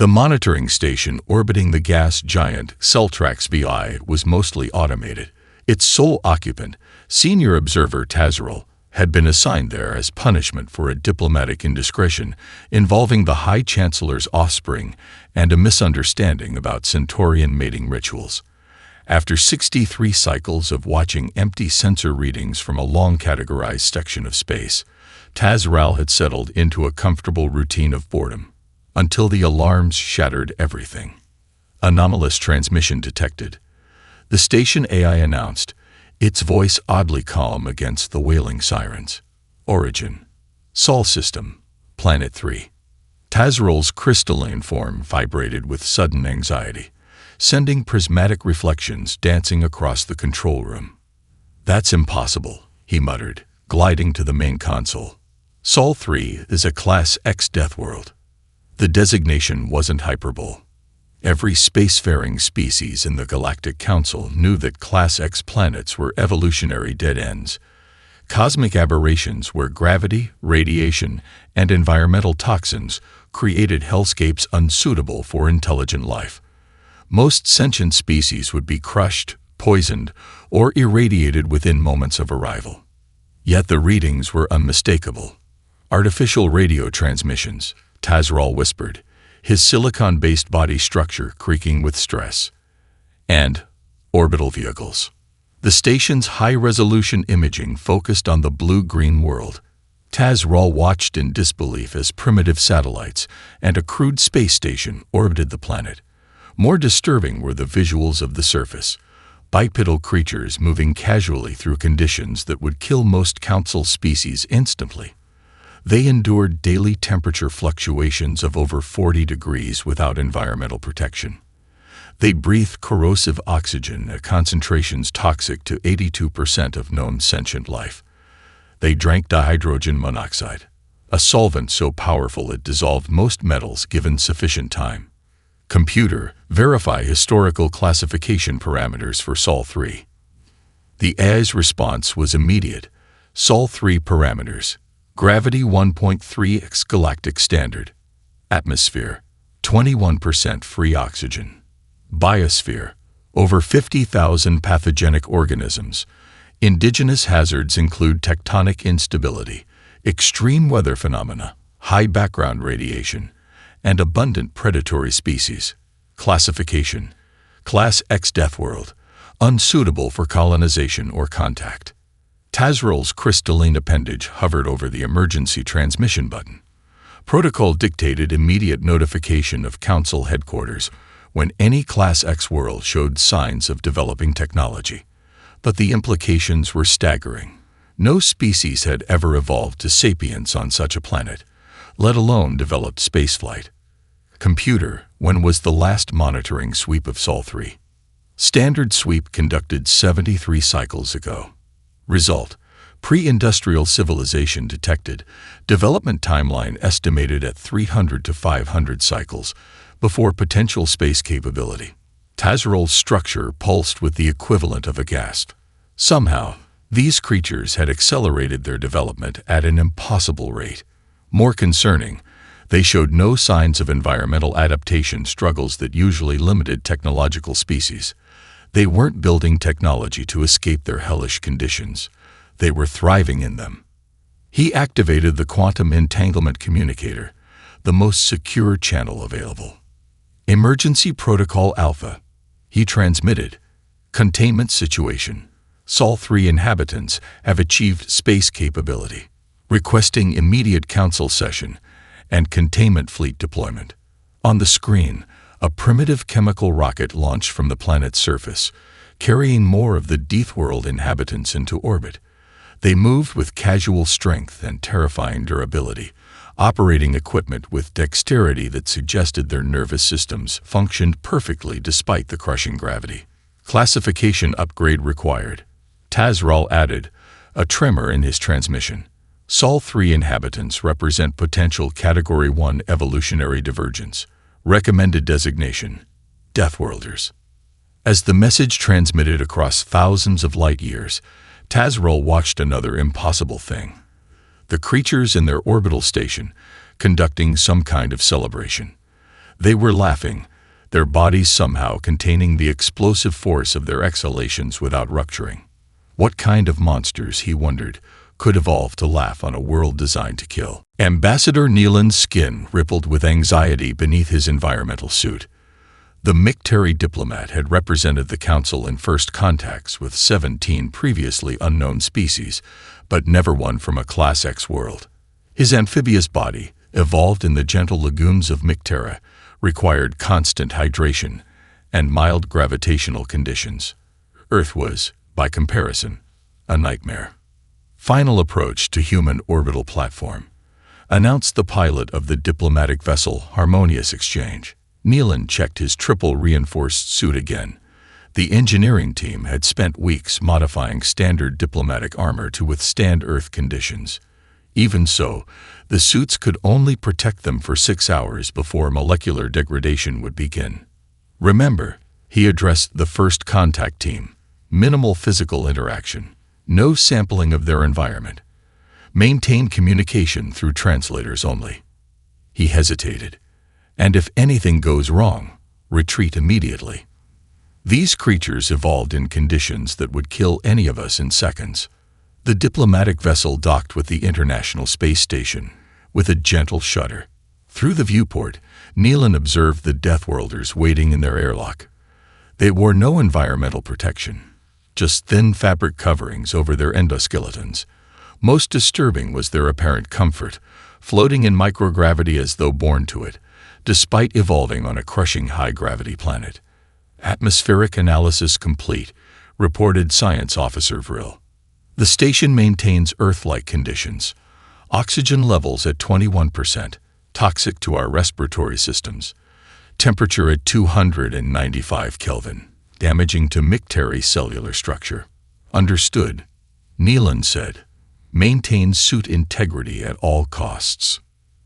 The monitoring station orbiting the gas giant Celtrax VI was mostly automated. Its sole occupant, senior observer Tazril, had been assigned there as punishment for a diplomatic indiscretion involving the High Chancellor's offspring and a misunderstanding about Centaurian mating rituals. After 63 cycles of watching empty sensor readings from a long-categorized section of space, Tazral had settled into a comfortable routine of boredom, until the alarms shattered everything. Anomalous transmission detected. The station AI announced, its voice oddly calm against the wailing sirens. Origin: Sol System, Planet 3. Tazral's crystalline form vibrated with sudden anxiety, sending prismatic reflections dancing across the control room. "That's impossible," he muttered, gliding to the main console. Sol 3 is a Class X Deathworld. The designation wasn't hyperbole. Every spacefaring species in the Galactic Council knew that Class X planets were evolutionary dead ends, cosmic aberrations where gravity, radiation, and environmental toxins created hellscapes unsuitable for intelligent life. Most sentient species would be crushed, poisoned, or irradiated within moments of arrival. Yet the readings were unmistakable. "Artificial radio transmissions," Tazral whispered, his silicon-based body structure creaking with stress. And orbital vehicles. The station's high-resolution imaging focused on the blue-green world. Tazral watched in disbelief as primitive satellites and a crude space station orbited the planet. More disturbing were the visuals of the surface. Bipedal creatures moving casually through conditions that would kill most Council species instantly. They endured daily temperature fluctuations of over 40 degrees without environmental protection. They breathed corrosive oxygen at concentrations toxic to 82% of known sentient life. They drank dihydrogen monoxide, a solvent so powerful it dissolved most metals given sufficient time. Computer, verify historical classification parameters for Sol 3. The AI's response was immediate. Sol 3 parameters. Gravity 1.3x galactic standard. Atmosphere, 21% free oxygen. Biosphere, over 50,000 pathogenic organisms. Indigenous hazards include tectonic instability, extreme weather phenomena, high background radiation, and abundant predatory species. Classification: Class X Deathworld, unsuitable for colonization or contact. Tazral's crystalline appendage hovered over the emergency transmission button. Protocol dictated immediate notification of Council headquarters when any Class X world showed signs of developing technology. But the implications were staggering. No species had ever evolved to sapience on such a planet, let alone developed spaceflight. Computer, when was the last monitoring sweep of Sol 3? Standard sweep conducted 73 cycles ago. Result: pre-industrial civilization detected, development timeline estimated at 300 to 500 cycles before potential space capability. Tazral's structure pulsed with the equivalent of a gasp. Somehow, these creatures had accelerated their development at an impossible rate. More concerning, they showed no signs of environmental adaptation struggles that usually limited technological species. They weren't building technology to escape their hellish conditions. They were thriving in them. He activated the quantum entanglement communicator, the most secure channel available. Emergency Protocol Alpha. He transmitted. Containment situation. Sol 3 inhabitants have achieved space capability. Requesting immediate Council session and containment fleet deployment. On the screen, a primitive chemical rocket launched from the planet's surface, carrying more of the Deathworld inhabitants into orbit. They moved with casual strength and terrifying durability, operating equipment with dexterity that suggested their nervous systems functioned perfectly despite the crushing gravity. Classification upgrade required. Tazral added, a tremor in his transmission. Sol 3 inhabitants represent potential Category 1 evolutionary divergence. Recommended designation: Deathworlders. As the message transmitted across thousands of light years, Tazral watched another impossible thing. The creatures in their orbital station conducting some kind of celebration. They were laughing, their bodies somehow containing the explosive force of their exhalations without rupturing. What kind of monsters, he wondered, could evolve to laugh on a world designed to kill? Ambassador Neelan's skin rippled with anxiety beneath his environmental suit. The Micteri diplomat had represented the Council in first contacts with 17 previously unknown species, but never one from a Class X world. His amphibious body, evolved in the gentle lagoons of Mictera, required constant hydration and mild gravitational conditions. Earth was, by comparison, a nightmare. Final approach to human orbital platform, announced the pilot of the diplomatic vessel Harmonious Exchange. Neelan checked his triple reinforced suit again. The engineering team had spent weeks modifying standard diplomatic armor to withstand Earth conditions. Even so, the suits could only protect them for 6 hours before molecular degradation would begin. Remember, he addressed the first contact team. Minimal physical interaction. No sampling of their environment. Maintain communication through translators only. He hesitated. And if anything goes wrong, retreat immediately. These creatures evolved in conditions that would kill any of us in seconds. The diplomatic vessel docked with the International Space Station, with a gentle shudder. Through the viewport, Neelan observed the Deathworlders waiting in their airlock. They wore no environmental protection, just thin fabric coverings over their endoskeletons. Most disturbing was their apparent comfort, floating in microgravity as though born to it, despite evolving on a crushing high-gravity planet. Atmospheric analysis complete, reported Science Officer Vril. The station maintains Earth-like conditions. Oxygen levels at 21%, toxic to our respiratory systems. Temperature at 295 Kelvin, damaging to Micteri cellular structure. Understood, Neelan said. Maintain suit integrity at all costs.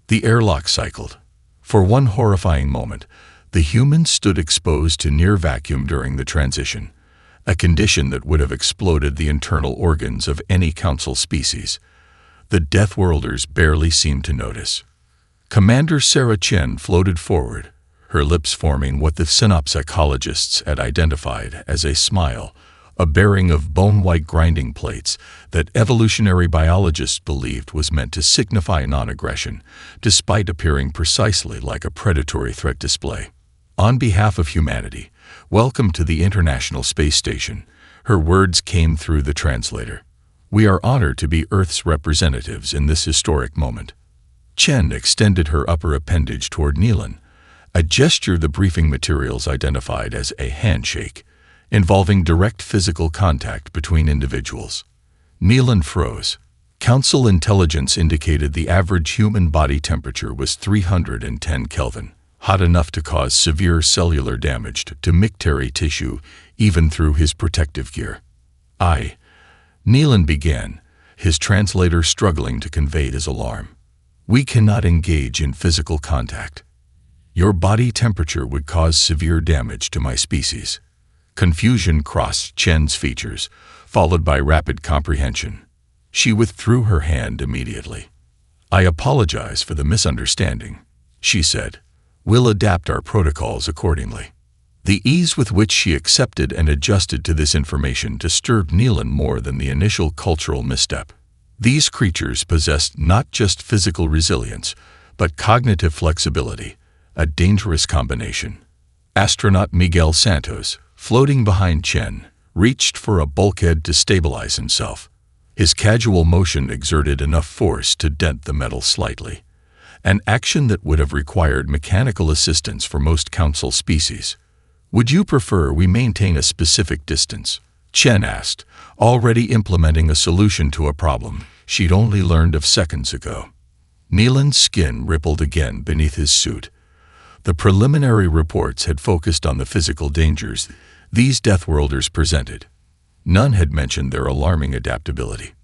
The airlock cycled. For one horrifying moment, the humans stood exposed to near vacuum during the transition, a condition that would have exploded the internal organs of any Council species. The Deathworlders barely seemed to notice. Commander Sarah Chen floated forward, her lips forming what the synopsychologists had identified as a smile, a bearing of bone-white grinding plates that evolutionary biologists believed was meant to signify non-aggression, despite appearing precisely like a predatory threat display. On behalf of humanity, welcome to the International Space Station, her words came through the translator. We are honored to be Earth's representatives in this historic moment. Chen extended her upper appendage toward Neelan, a gesture the briefing materials identified as a handshake, involving direct physical contact between individuals. Neelan froze. Council intelligence indicated the average human body temperature was 310 Kelvin, hot enough to cause severe cellular damage to Micteri tissue even through his protective gear. Neelan began, his translator struggling to convey his alarm. We cannot engage in physical contact. Your body temperature would cause severe damage to my species. Confusion crossed Chen's features, followed by rapid comprehension. She withdrew her hand immediately. I apologize for the misunderstanding, she said. We'll adapt our protocols accordingly. The ease with which she accepted and adjusted to this information disturbed Neelan more than the initial cultural misstep. These creatures possessed not just physical resilience, but cognitive flexibility, a dangerous combination. Astronaut Miguel Santos, floating behind Chen, reached for a bulkhead to stabilize himself. His casual motion exerted enough force to dent the metal slightly, an action that would have required mechanical assistance for most Council species. Would you prefer we maintain a specific distance? Chen asked, already implementing a solution to a problem she'd only learned of seconds ago. Neelan's skin rippled again beneath his suit. The preliminary reports had focused on the physical dangers these Deathworlders presented. None had mentioned their alarming adaptability.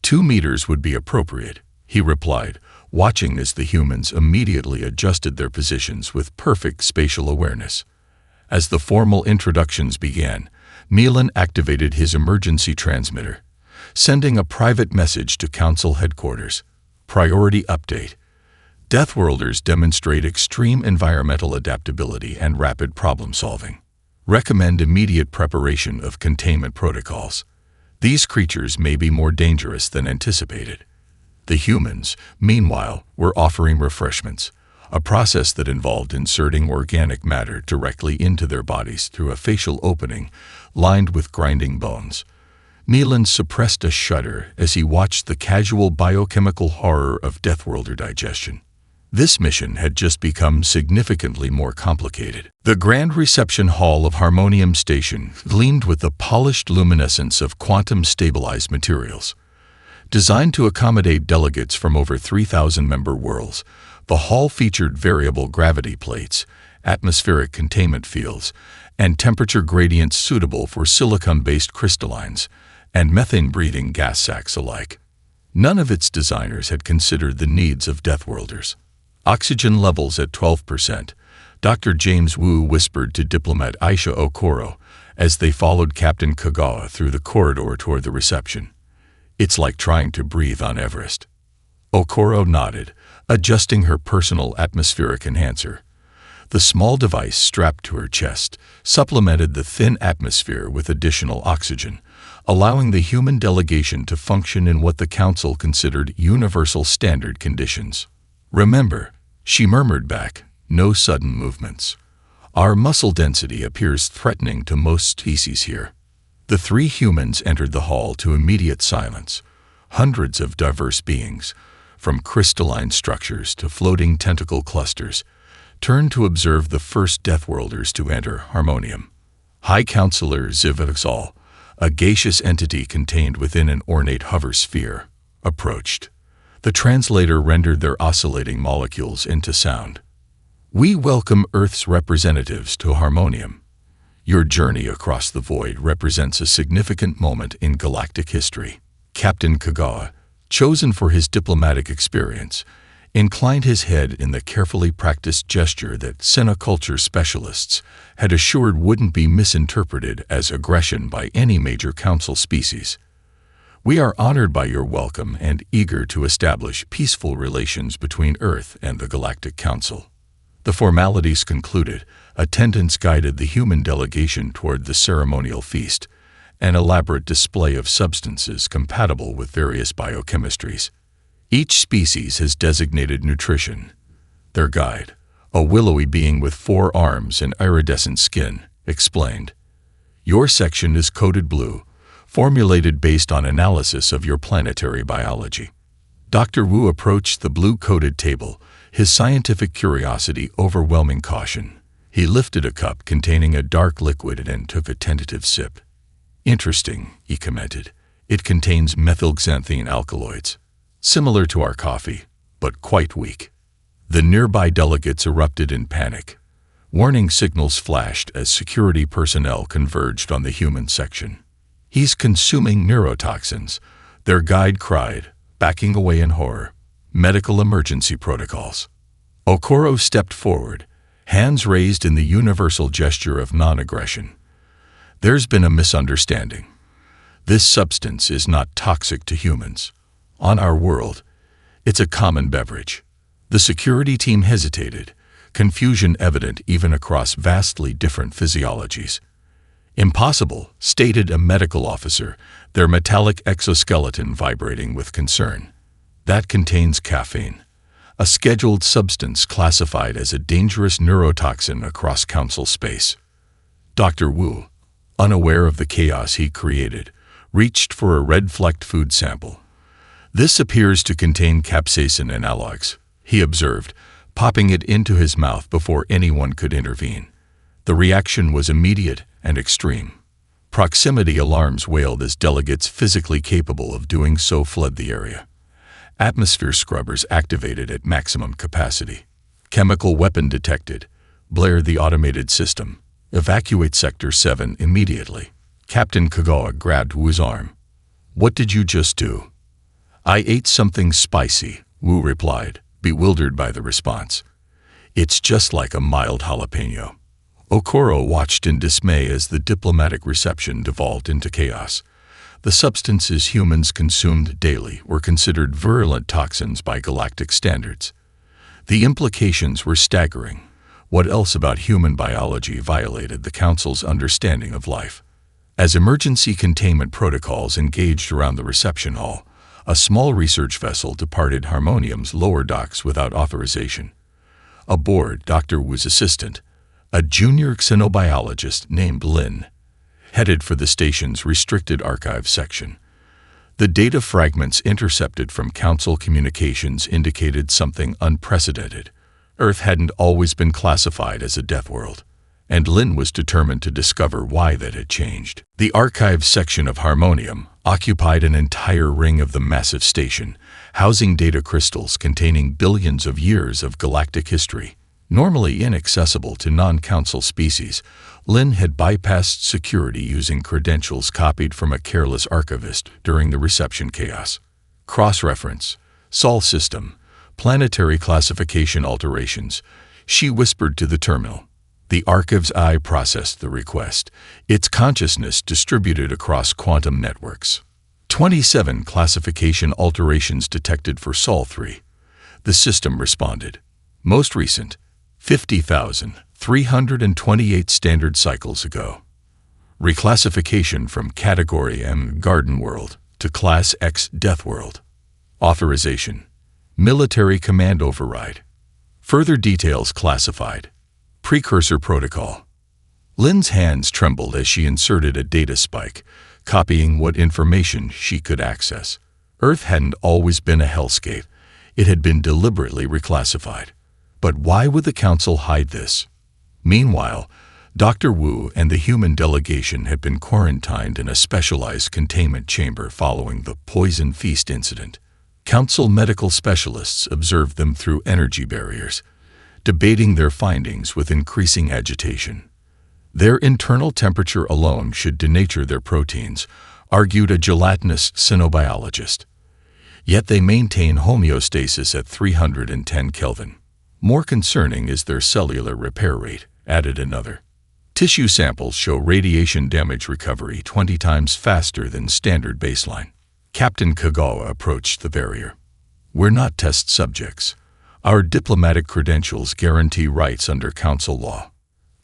2 meters would be appropriate, he replied, watching as the humans immediately adjusted their positions with perfect spatial awareness. As the formal introductions began, Neelan activated his emergency transmitter, sending a private message to Council headquarters. Priority update. Deathworlders demonstrate extreme environmental adaptability and rapid problem-solving. Recommend immediate preparation of containment protocols. These creatures may be more dangerous than anticipated. The humans, meanwhile, were offering refreshments, a process that involved inserting organic matter directly into their bodies through a facial opening lined with grinding bones. Neelan suppressed a shudder as he watched the casual biochemical horror of Deathworlder digestion. This mission had just become significantly more complicated. The grand reception hall of Harmonium Station gleamed with the polished luminescence of quantum-stabilized materials. Designed to accommodate delegates from over 3,000 member worlds, the hall featured variable gravity plates, atmospheric containment fields, and temperature gradients suitable for silicon-based crystallines and methane-breathing gas sacs alike. None of its designers had considered the needs of Deathworlders. Oxygen levels at 12%, Dr. James Wu whispered to diplomat Aisha Okoro as they followed Captain Kagawa through the corridor toward the reception. It's like trying to breathe on Everest. Okoro nodded, adjusting her personal atmospheric enhancer. The small device strapped to her chest supplemented the thin atmosphere with additional oxygen, allowing the human delegation to function in what the Council considered universal standard conditions. "Remember," she murmured back, "no sudden movements. Our muscle density appears threatening to most species here." The three humans entered the hall to immediate silence. Hundreds of diverse beings, from crystalline structures to floating tentacle clusters, turned to observe the first Deathworlders to enter Harmonium. High Counselor Zivixal, a gaseous entity contained within an ornate hover sphere, approached. The translator rendered their oscillating molecules into sound. "We welcome Earth's representatives to Harmonium. Your journey across the void represents a significant moment in galactic history." Captain Kagawa, chosen for his diplomatic experience, inclined his head in the carefully practiced gesture that Sinoculture specialists had assured wouldn't be misinterpreted as aggression by any major council species. "We are honored by your welcome and eager to establish peaceful relations between Earth and the Galactic Council." The formalities concluded, attendants guided the human delegation toward the ceremonial feast, an elaborate display of substances compatible with various biochemistries. Each species has designated nutrition. Their guide, a willowy being with 4 arms and iridescent skin, explained. "Your section is coded blue, formulated based on analysis of your planetary biology." Dr. Wu approached the blue-coated table, his scientific curiosity overwhelming caution. He lifted a cup containing a dark liquid and took a tentative sip. "Interesting," he commented. "It contains methylxanthine alkaloids, similar to our coffee, but quite weak." The nearby delegates erupted in panic. Warning signals flashed as security personnel converged on the human section. "He's consuming neurotoxins," their guide cried, backing away in horror. "Medical emergency protocols." Okoro stepped forward, hands raised in the universal gesture of non-aggression. "There's been a misunderstanding. This substance is not toxic to humans. On our world, it's a common beverage." The security team hesitated, confusion evident even across vastly different physiologies. "Impossible," stated a medical officer, their metallic exoskeleton vibrating with concern. "That contains caffeine, a scheduled substance classified as a dangerous neurotoxin across council space." Dr. Wu, unaware of the chaos he created, reached for a red-flecked food sample. "This appears to contain capsaicin analogs," he observed, popping it into his mouth before anyone could intervene. The reaction was immediate and extreme. Proximity alarms wailed as delegates physically capable of doing so fled the area. Atmosphere scrubbers activated at maximum capacity. "Chemical weapon detected," blared the automated system. "Evacuate Sector 7 immediately." Captain Kagawa grabbed Wu's arm. "What did you just do?" "I ate something spicy," Wu replied, bewildered by the response. "It's just like a mild jalapeno." Okoro watched in dismay as the diplomatic reception devolved into chaos. The substances humans consumed daily were considered virulent toxins by galactic standards. The implications were staggering. What else about human biology violated the Council's understanding of life? As emergency containment protocols engaged around the reception hall, a small research vessel departed Harmonium's lower docks without authorization. Aboard, Dr. Wu's assistant, a junior xenobiologist named Lin, headed for the station's restricted archive section. The data fragments intercepted from Council communications indicated something unprecedented. Earth hadn't always been classified as a death world, and Lin was determined to discover why that had changed. The archive section of Harmonium occupied an entire ring of the massive station, housing data crystals containing billions of years of galactic history. Normally inaccessible to non-Council species, Lin had bypassed security using credentials copied from a careless archivist during the reception chaos. Cross-reference, Sol system, planetary classification alterations, she whispered to the terminal. The archive's eye processed the request, its consciousness distributed across quantum networks. 27 classification alterations detected for Sol 3. The system responded. Most recent, 50,328 standard cycles ago. Reclassification from Category M Garden World to Class X Death World. Authorization. Military Command Override. Further details classified. Precursor Protocol. Lin's hands trembled as she inserted a data spike, copying what information she could access. Earth hadn't always been a hellscape. It had been deliberately reclassified. But why would the Council hide this? Meanwhile, Dr. Wu and the human delegation had been quarantined in a specialized containment chamber following the poison feast incident. Council medical specialists observed them through energy barriers, debating their findings with increasing agitation. Their internal temperature alone should denature their proteins, argued a gelatinous xenobiologist. Yet they maintain homeostasis at 310 Kelvin. More concerning is their cellular repair rate, added another. Tissue samples show radiation damage recovery 20 times faster than standard baseline. Captain Kagawa approached the barrier. We're not test subjects. Our diplomatic credentials guarantee rights under Council law.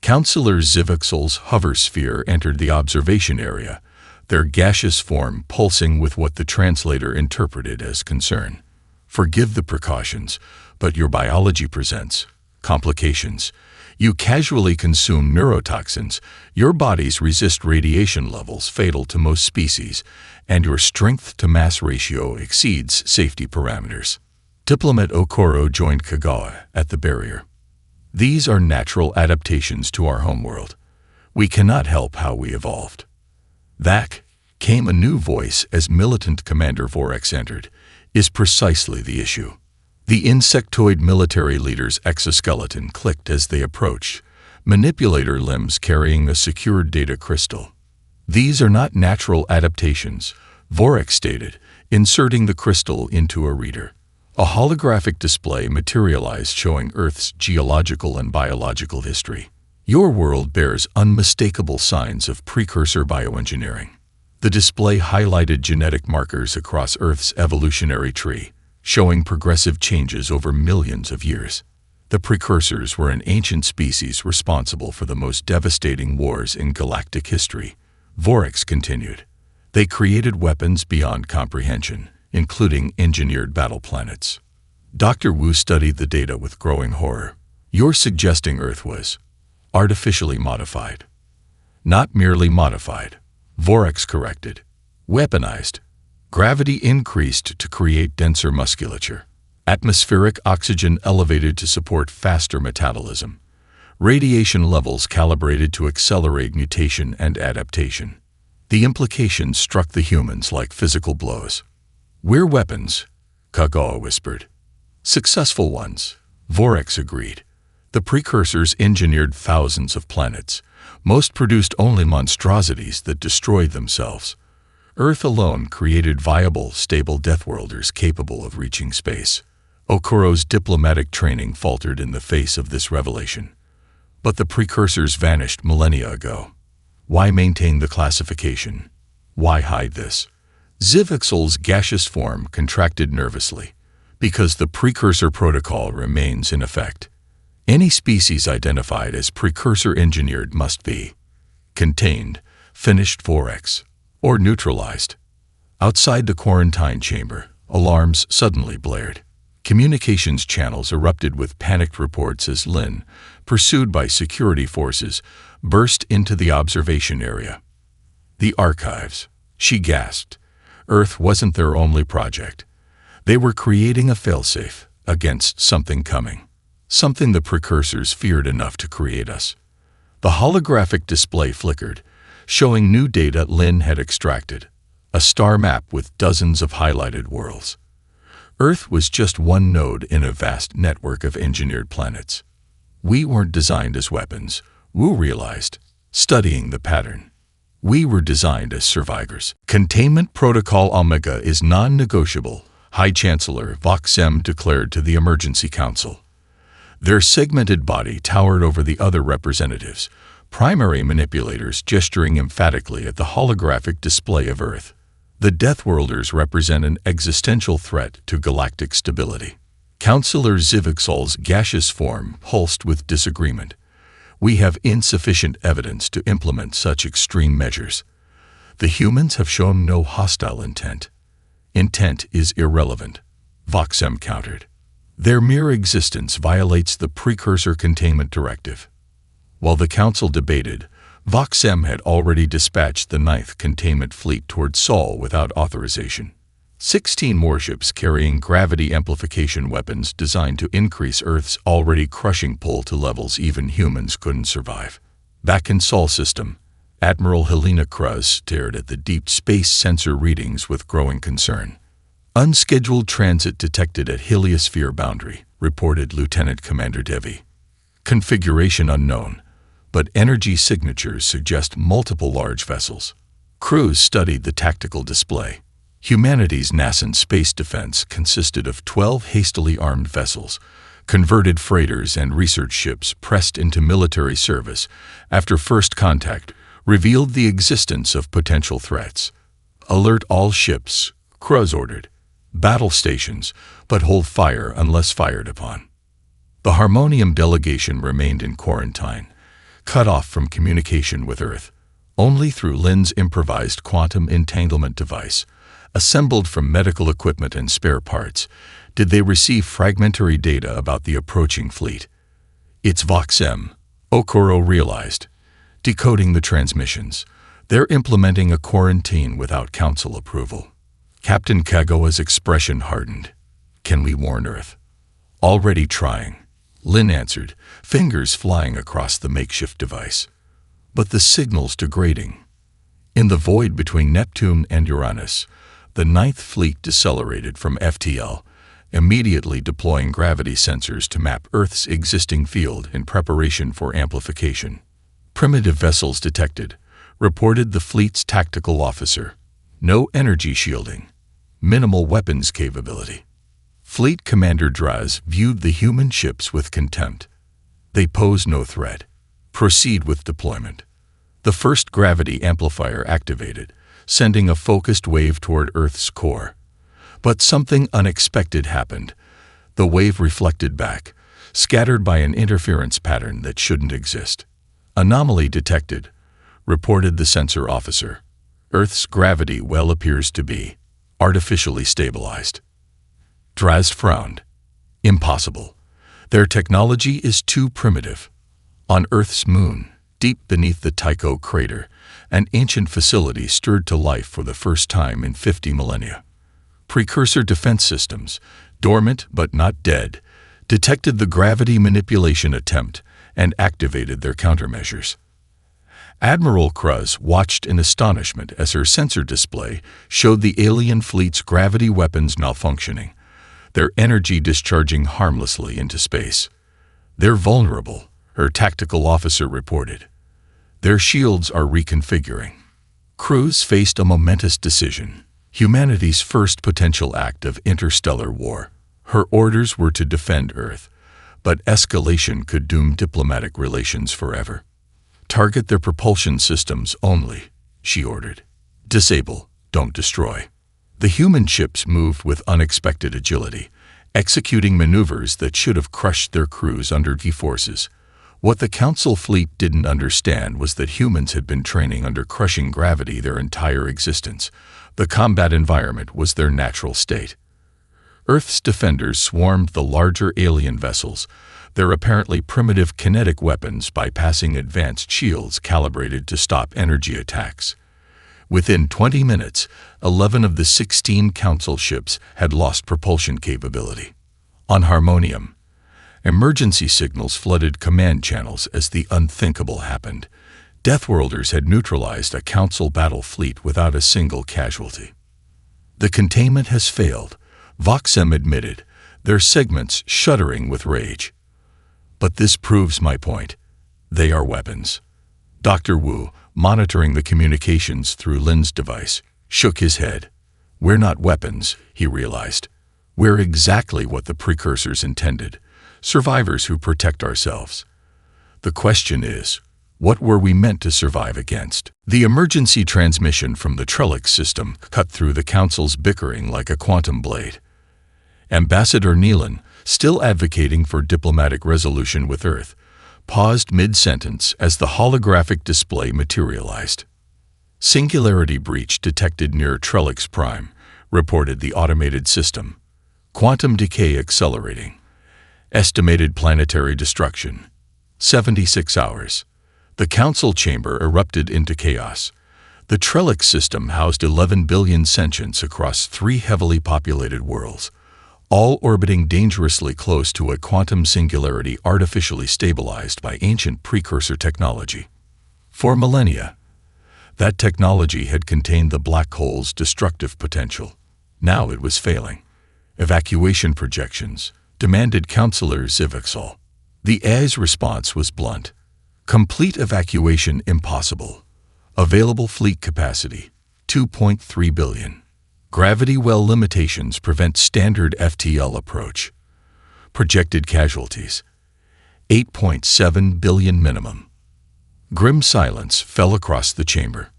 Councillor Zivixel's hover sphere entered the observation area, their gaseous form pulsing with what the translator interpreted as concern. Forgive the precautions, but your biology presents complications. You casually consume neurotoxins, your bodies resist radiation levels fatal to most species, and your strength-to-mass ratio exceeds safety parameters. Diplomat Okoro joined Kagawa at the barrier. These are natural adaptations to our homeworld. We cannot help how we evolved. That, came a new voice as Militant Commander Vorex entered, is precisely the issue. The insectoid military leader's exoskeleton clicked as they approached, manipulator limbs carrying a secured data crystal. These are not natural adaptations, Vorex stated, inserting the crystal into a reader. A holographic display materialized showing Earth's geological and biological history. Your world bears unmistakable signs of precursor bioengineering. The display highlighted genetic markers across Earth's evolutionary tree, showing progressive changes over millions of years. The precursors were an ancient species responsible for the most devastating wars in galactic history. Vorex continued. They created weapons beyond comprehension, including engineered battle planets. Dr. Wu studied the data with growing horror. You're suggesting Earth was artificially modified. Not merely modified, Vorex corrected. Weaponized. Gravity increased to create denser musculature. Atmospheric oxygen elevated to support faster metabolism. Radiation levels calibrated to accelerate mutation and adaptation. The implications struck the humans like physical blows. We're weapons, Kagawa whispered. Successful ones, Vorex agreed. The precursors engineered thousands of planets. Most produced only monstrosities that destroyed themselves. Earth alone created viable, stable deathworlders capable of reaching space. Okoro's diplomatic training faltered in the face of this revelation. But the precursors vanished millennia ago. Why maintain the classification? Why hide this? Zivixel's gaseous form contracted nervously. Because the precursor protocol remains in effect. Any species identified as precursor engineered must be contained, finished 4x, or neutralized. Outside the quarantine chamber, alarms suddenly blared. Communications channels erupted with panicked reports as Lynn, pursued by security forces, burst into the observation area. The archives, she gasped. Earth wasn't their only project. They were creating a failsafe against something coming. Something the precursors feared enough to create us. The holographic display flickered, showing new data Lynn had extracted. A star map with dozens of highlighted worlds. Earth was just one node in a vast network of engineered planets. We weren't designed as weapons, Wu realized, studying the pattern. We were designed as survivors. Containment Protocol Omega is non-negotiable, High Chancellor Voxem declared to the Emergency Council. Their segmented body towered over the other representatives, primary manipulators gesturing emphatically at the holographic display of Earth. The Deathworlders represent an existential threat to galactic stability. Councillor Zivixol's gaseous form pulsed with disagreement. We have insufficient evidence to implement such extreme measures. The humans have shown no hostile intent. Intent is irrelevant, Voxem countered. Their mere existence violates the Precursor Containment Directive. While the Council debated, Voxem had already dispatched the 9th Containment Fleet toward Sol without authorization. 16 warships carrying gravity amplification weapons designed to increase Earth's already crushing pull to levels even humans couldn't survive. Back in Sol system, Admiral Helena Kruz stared at the deep space sensor readings with growing concern. Unscheduled transit detected at heliosphere boundary, reported Lieutenant Commander Devi. Configuration unknown, but energy signatures suggest multiple large vessels. Kruz studied the tactical display. Humanity's nascent space defense consisted of 12 hastily armed vessels, converted freighters and research ships pressed into military service after first contact revealed the existence of potential threats. Alert all ships, Kruz ordered. Battle stations, but hold fire unless fired upon. The Harmonium delegation remained in quarantine, cut off from communication with Earth. Only through Lynn's improvised quantum entanglement device, assembled from medical equipment and spare parts, did they receive fragmentary data about the approaching fleet. It's Voxem, Okoro realized. Decoding the transmissions, they're implementing a quarantine without council approval. Captain Kagoa's expression hardened. Can we warn Earth? Already trying, Lynn answered, fingers flying across the makeshift device. But the signal's degrading. In the void between Neptune and Uranus, the 9th Fleet decelerated from FTL, immediately deploying gravity sensors to map Earth's existing field in preparation for amplification. Primitive vessels detected, reported the fleet's tactical officer. No energy shielding. Minimal weapons capability. Fleet Commander Draz viewed the human ships with contempt. They pose no threat. Proceed with deployment. The first gravity amplifier activated, sending a focused wave toward Earth's core. But something unexpected happened. The wave reflected back, scattered by an interference pattern that shouldn't exist. Anomaly detected, reported the sensor officer. Earth's gravity well appears to be artificially stabilized. Draz frowned. Impossible. Their technology is too primitive. On Earth's moon, deep beneath the Tycho crater, an ancient facility stirred to life for the first time in 50 millennia. Precursor defense systems, dormant but not dead, detected the gravity manipulation attempt and activated their countermeasures. Admiral Kruz watched in astonishment as her sensor display showed the alien fleet's gravity weapons malfunctioning, their energy discharging harmlessly into space. They're vulnerable, her tactical officer reported. Their shields are reconfiguring. Kruz faced a momentous decision, humanity's first potential act of interstellar war. Her orders were to defend Earth, but escalation could doom diplomatic relations forever. Target their propulsion systems only, she ordered. Disable, don't destroy. The human ships moved with unexpected agility, executing maneuvers that should have crushed their crews under G-forces. What the Council fleet didn't understand was that humans had been training under crushing gravity their entire existence. The combat environment was their natural state. Earth's defenders swarmed the larger alien vessels, their apparently primitive kinetic weapons bypassing advanced shields calibrated to stop energy attacks. Within 20 minutes, 11 of the 16 Council ships had lost propulsion capability. On Harmonium, emergency signals flooded command channels as the unthinkable happened. Deathworlders had neutralized a Council battle fleet without a single casualty. The containment has failed, Voxem admitted, their segments shuddering with rage. But this proves my point. They are weapons. Dr. Wu, monitoring the communications through Lin's device, shook his head. We're not weapons, he realized. We're exactly what the precursors intended, survivors who protect ourselves. The question is, what were we meant to survive against? The emergency transmission from the Trellix system cut through the Council's bickering like a quantum blade. Ambassador Neelan, still advocating for diplomatic resolution with Earth, paused mid-sentence as the holographic display materialized. Singularity breach detected near Trellix Prime, reported the automated system. Quantum decay accelerating. Estimated planetary destruction. 76 hours. The Council chamber erupted into chaos. The Trellix system housed 11 billion sentients across 3 heavily populated worlds, all orbiting dangerously close to a quantum singularity artificially stabilized by ancient precursor technology. For millennia, that technology had contained the black hole's destructive potential. Now it was failing. Evacuation projections demanded Councillor Zivixol. The AI's response was blunt. Complete evacuation impossible. Available fleet capacity, 2.3 billion. Gravity well limitations prevent standard FTL approach. Projected casualties, 8.7 billion minimum. Grim silence fell across the chamber.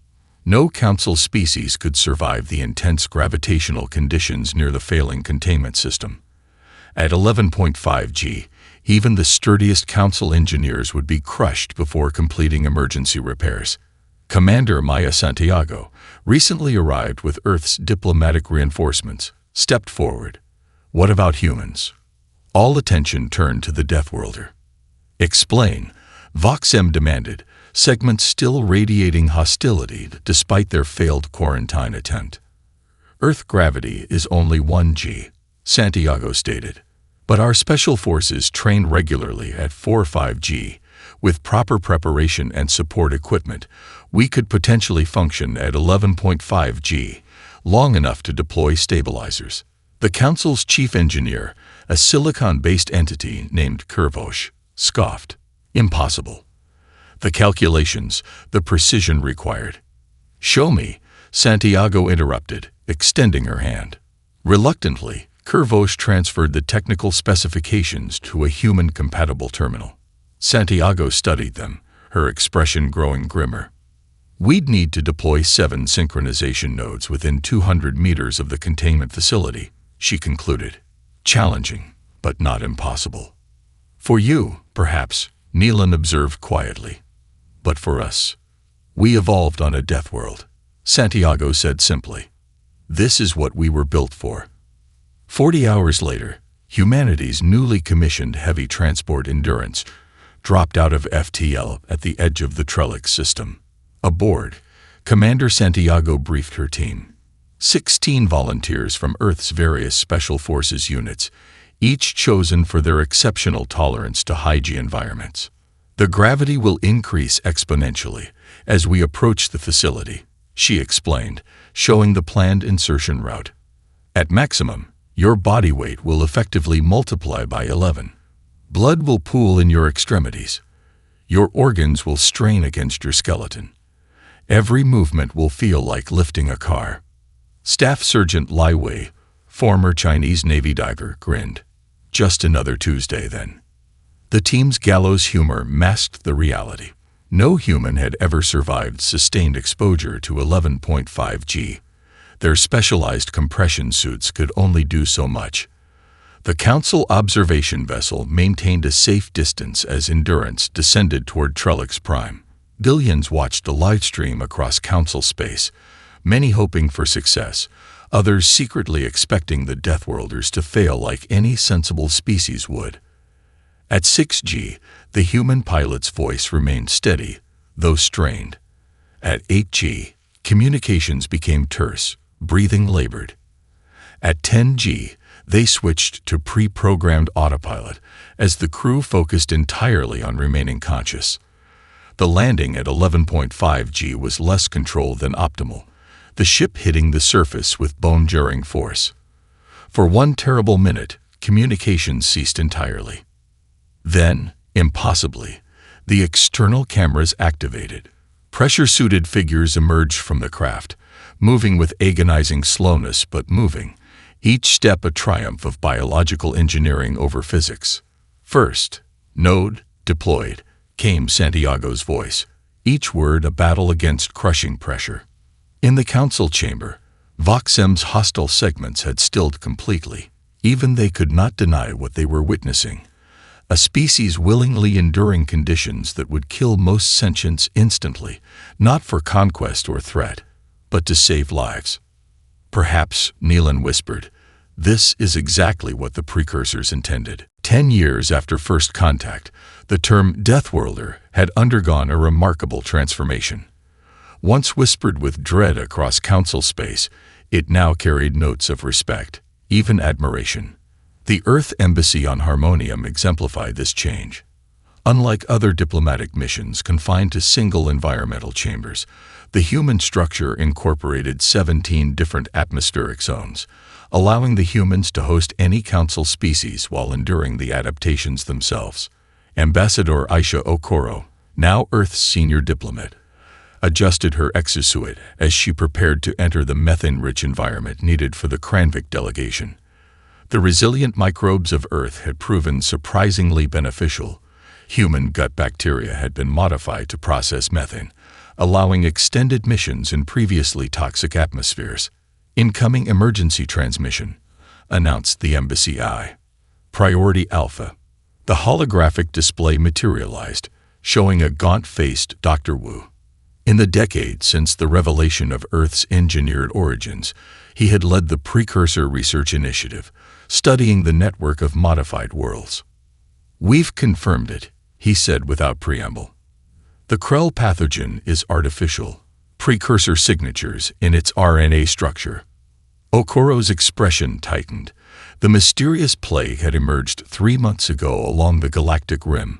No Council species could survive the intense gravitational conditions near the failing containment system. At 11.5 G, even the sturdiest Council engineers would be crushed before completing emergency repairs. Commander Maya Santiago, recently arrived with Earth's diplomatic reinforcements, stepped forward. What about humans? All attention turned to the Deathworlder. Explain, Voxem demanded, segments still radiating hostility despite their failed quarantine attempt. Earth gravity is only 1 G, Santiago stated. But our special forces train regularly at 4-5 G. With proper preparation and support equipment, we could potentially function at 11.5 G, long enough to deploy stabilizers. The Council's chief engineer, a silicon-based entity named Curvosh, scoffed. Impossible. The calculations, the precision required. Show me, Santiago interrupted, extending her hand. Reluctantly, Curvosh transferred the technical specifications to a human-compatible terminal. Santiago studied them, her expression growing grimmer. We'd need to deploy 7 synchronization nodes within 200 meters of the containment facility, she concluded. Challenging, but not impossible. For you, perhaps, Neelan observed quietly. But for us, we evolved on a death world, Santiago said simply. This is what we were built for. 40 hours later, humanity's newly commissioned heavy transport Endurance dropped out of FTL at the edge of the Trellix system. Aboard, Commander Santiago briefed her team. 16 volunteers from Earth's various special forces units, each chosen for their exceptional tolerance to high-G environments. The gravity will increase exponentially as we approach the facility, she explained, showing the planned insertion route. At maximum, your body weight will effectively multiply by 11. Blood will pool in your extremities. Your organs will strain against your skeleton. Every movement will feel like lifting a car. Staff Sergeant Lai Wei, former Chinese Navy diver, grinned. Just another Tuesday, then. The team's gallows humor masked the reality. No human had ever survived sustained exposure to 11.5 G. Their specialized compression suits could only do so much. The Council observation vessel maintained a safe distance as Endurance descended toward Trellix Prime. Billions watched the live stream across Council space, many hoping for success, others secretly expecting the Deathworlders to fail like any sensible species would. At 6G, the human pilot's voice remained steady, though strained. At 8G, communications became terse, breathing labored. At 10G, they switched to pre-programmed autopilot as the crew focused entirely on remaining conscious. The landing at 11.5G was less controlled than optimal, the ship hitting the surface with bone-jarring force. For one terrible minute, communications ceased entirely. Then, impossibly, the external cameras activated. Pressure-suited figures emerged from the craft, moving with agonizing slowness but moving, each step a triumph of biological engineering over physics. First, node, deployed, came Santiago's voice, each word a battle against crushing pressure. In the council chamber, Voxem's hostile segments had stilled completely. Even they could not deny what they were witnessing. A species willingly enduring conditions that would kill most sentients instantly, not for conquest or threat, but to save lives. Perhaps, Neelan whispered, this is exactly what the precursors intended. 10 years after first contact, the term Deathworlder had undergone a remarkable transformation. Once whispered with dread across council space, it now carried notes of respect, even admiration. The Earth Embassy on Harmonium exemplified this change. Unlike other diplomatic missions confined to single environmental chambers, the human structure incorporated 17 different atmospheric zones, allowing the humans to host any council species while enduring the adaptations themselves. Ambassador Aisha Okoro, now Earth's senior diplomat, adjusted her exosuit as she prepared to enter the methane-rich environment needed for the Kranvik delegation. The resilient microbes of Earth had proven surprisingly beneficial. Human gut bacteria had been modified to process methane, allowing extended missions in previously toxic atmospheres. Incoming emergency transmission, announced the Embassy Eye. Priority Alpha. The holographic display materialized, showing a gaunt-faced Dr. Wu. In the decade since the revelation of Earth's engineered origins, he had led the Precursor Research Initiative, studying the network of modified worlds. We've confirmed it, he said without preamble. The Krell pathogen is artificial, precursor signatures in its RNA structure. Okoro's expression tightened. The mysterious plague had emerged 3 months ago along the galactic rim,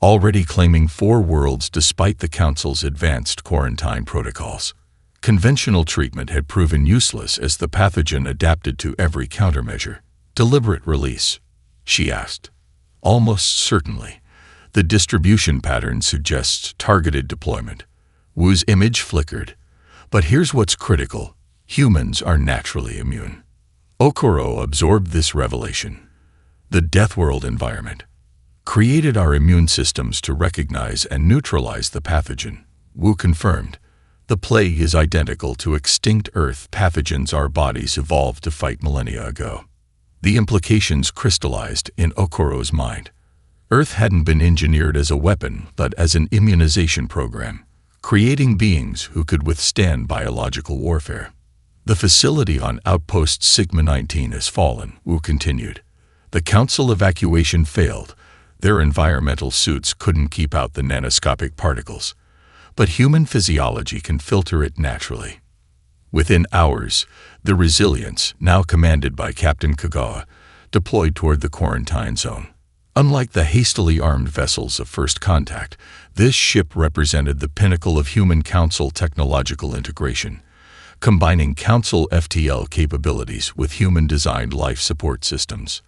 already claiming 4 worlds despite the Council's advanced quarantine protocols. Conventional treatment had proven useless as the pathogen adapted to every countermeasure. Deliberate release, she asked. Almost certainly. The distribution pattern suggests targeted deployment. Wu's image flickered. But here's what's critical. Humans are naturally immune. Okoro absorbed this revelation. The Deathworld environment created our immune systems to recognize and neutralize the pathogen. Wu confirmed. The plague is identical to extinct Earth pathogens our bodies evolved to fight millennia ago. The implications crystallized in Okoro's mind. Earth hadn't been engineered as a weapon, but as an immunization program, creating beings who could withstand biological warfare. The facility on Outpost Sigma-19 has fallen, Wu continued. The Council evacuation failed. Their environmental suits couldn't keep out the nanoscopic particles. But human physiology can filter it naturally. Within hours, the Resilience, now commanded by Captain Kagawa, deployed toward the quarantine zone. Unlike the hastily armed vessels of first contact, this ship represented the pinnacle of human Council technological integration, combining Council FTL capabilities with human-designed life support systems.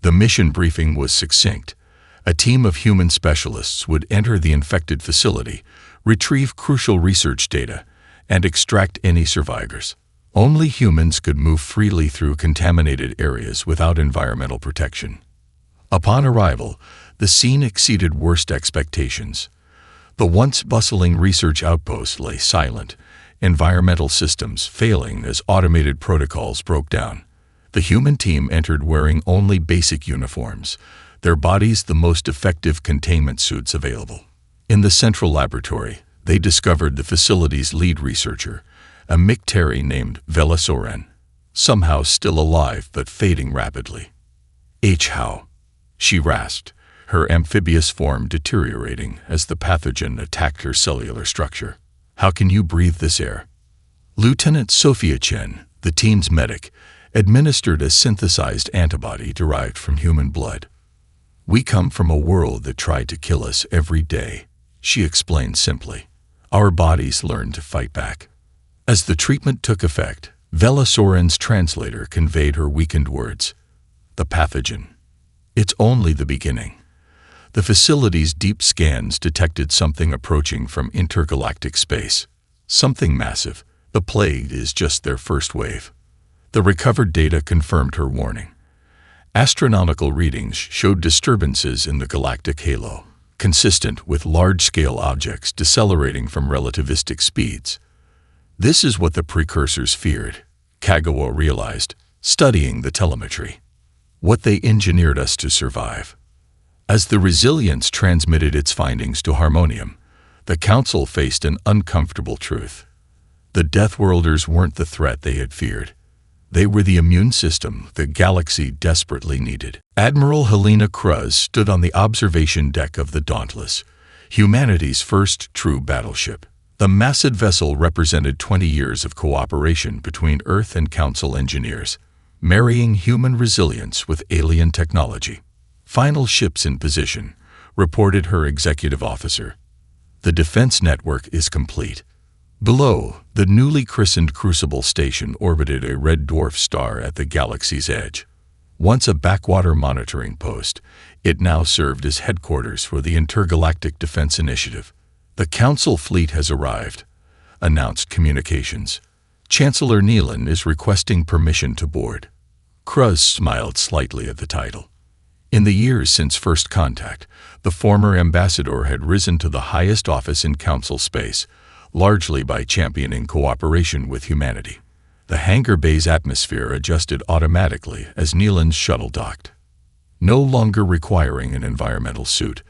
The mission briefing was succinct. A team of human specialists would enter the infected facility, retrieve crucial research data, and extract any survivors. Only humans could move freely through contaminated areas without environmental protection. Upon arrival, the scene exceeded worst expectations. The once bustling research outpost lay silent, environmental systems failing as automated protocols broke down. The human team entered wearing only basic uniforms, their bodies the most effective containment suits available. In the central laboratory, they discovered the facility's lead researcher, a Micteri named Velasoren, somehow still alive but fading rapidly. How? She rasped, her amphibious form deteriorating as the pathogen attacked her cellular structure. How can you breathe this air? Lieutenant Sophia Chen, the team's medic, administered a synthesized antibody derived from human blood. We come from a world that tried to kill us every day, she explained simply. Our bodies learned to fight back. As the treatment took effect, Velasoren's translator conveyed her weakened words. The pathogen. It's only the beginning. The facility's deep scans detected something approaching from intergalactic space. Something massive. The plague is just their first wave. The recovered data confirmed her warning. Astronomical readings showed disturbances in the galactic halo, consistent with large-scale objects decelerating from relativistic speeds. This is what the precursors feared, Kagawa realized, studying the telemetry. What they engineered us to survive. As the Resilience transmitted its findings to Harmonium, the Council faced an uncomfortable truth. The Deathworlders weren't the threat they had feared. They were the immune system the galaxy desperately needed. Admiral Helena Cruz stood on the observation deck of the Dauntless, humanity's first true battleship. The massive vessel represented 20 years of cooperation between Earth and Council engineers, marrying human resilience with alien technology. Final ships in position, reported her executive officer. The defense network is complete. Below, the newly christened Crucible Station orbited a red dwarf star at the galaxy's edge. Once a backwater monitoring post, it now served as headquarters for the Intergalactic Defense Initiative. The Council fleet has arrived, announced communications. Chancellor Nealon is requesting permission to board. Cruz smiled slightly at the title. In the years since first contact, the former ambassador had risen to the highest office in Council space, largely by championing cooperation with humanity. The hangar bay's atmosphere adjusted automatically as Nealon's shuttle docked. No longer requiring an environmental suit,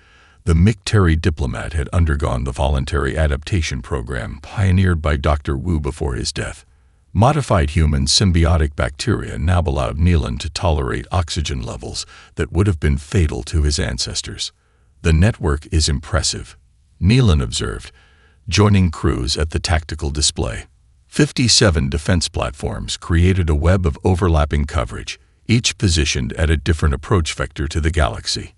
the Micteri diplomat had undergone the voluntary adaptation program pioneered by Dr. Wu before his death. Modified human symbiotic bacteria now allowed Nealon to tolerate oxygen levels that would have been fatal to his ancestors. The network is impressive, Nealon observed, joining Cruz at the tactical display. 57 defense platforms created a web of overlapping coverage, each positioned at a different approach vector to the galaxy.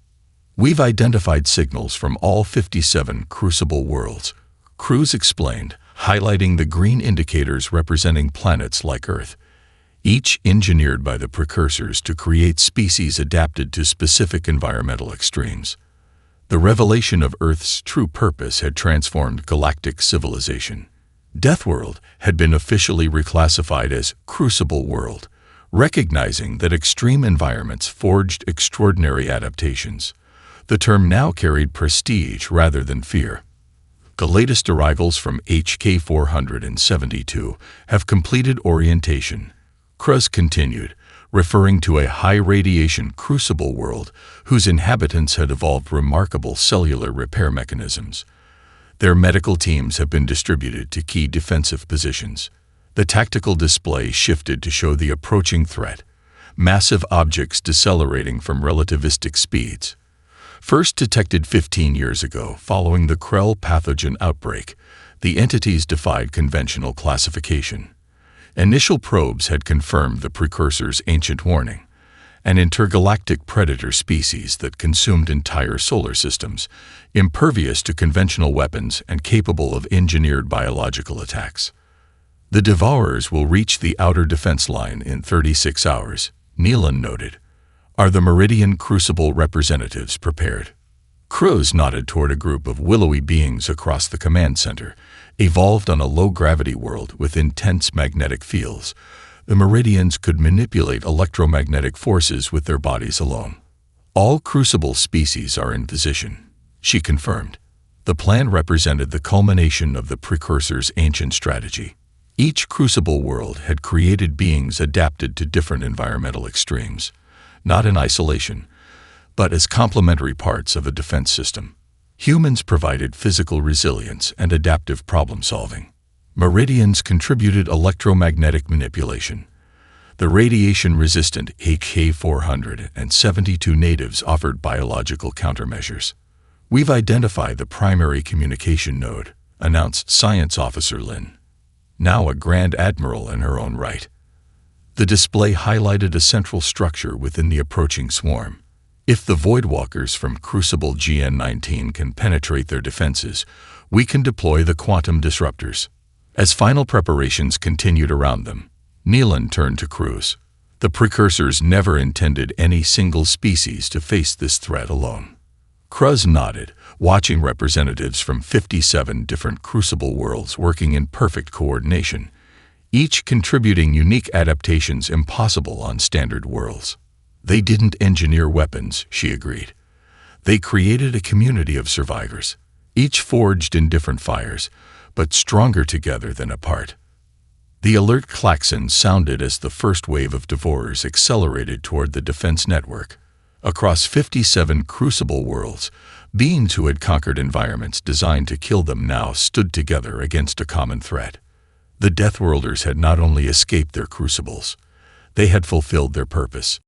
We've identified signals from all 57 Crucible worlds, Cruz explained, highlighting the green indicators representing planets like Earth, each engineered by the precursors to create species adapted to specific environmental extremes. The revelation of Earth's true purpose had transformed galactic civilization. Deathworld had been officially reclassified as Crucible World, recognizing that extreme environments forged extraordinary adaptations. The term now carried prestige rather than fear. The latest arrivals from HK 472 have completed orientation, Cruz continued, referring to a high-radiation crucible world whose inhabitants had evolved remarkable cellular repair mechanisms. Their medical teams have been distributed to key defensive positions. The tactical display shifted to show the approaching threat, massive objects decelerating from relativistic speeds. First detected 15 years ago following the Krell pathogen outbreak, the entities defied conventional classification. Initial probes had confirmed the precursor's ancient warning, an intergalactic predator species that consumed entire solar systems, impervious to conventional weapons and capable of engineered biological attacks. The Devourers will reach the outer defense line in 36 hours, Nealon noted. Are the Meridian Crucible representatives prepared? Cruz nodded toward a group of willowy beings across the command center, evolved on a low-gravity world with intense magnetic fields. The Meridians could manipulate electromagnetic forces with their bodies alone. All Crucible species are in position, she confirmed. The plan represented the culmination of the precursor's ancient strategy. Each Crucible world had created beings adapted to different environmental extremes, not in isolation, but as complementary parts of a defense system. Humans provided physical resilience and adaptive problem-solving. Meridians contributed electromagnetic manipulation. The radiation-resistant HK-400 and 72 natives offered biological countermeasures. "We've identified the primary communication node," announced Science Officer Lin, now a Grand Admiral in her own right. The display highlighted a central structure within the approaching swarm. "If the Voidwalkers from Crucible GN-19 can penetrate their defenses, we can deploy the quantum disruptors." As final preparations continued around them, Neelan turned to Cruz. The precursors never intended any single species to face this threat alone. Cruz nodded, watching representatives from 57 different Crucible worlds working in perfect coordination, each contributing unique adaptations impossible on standard worlds. "They didn't engineer weapons," she agreed. "They created a community of survivors, each forged in different fires, but stronger together than apart." The alert klaxon sounded as the first wave of devourers accelerated toward the defense network. Across 57 Crucible worlds, beings who had conquered environments designed to kill them now stood together against a common threat. The Deathworlders had not only escaped their crucibles, they had fulfilled their purpose.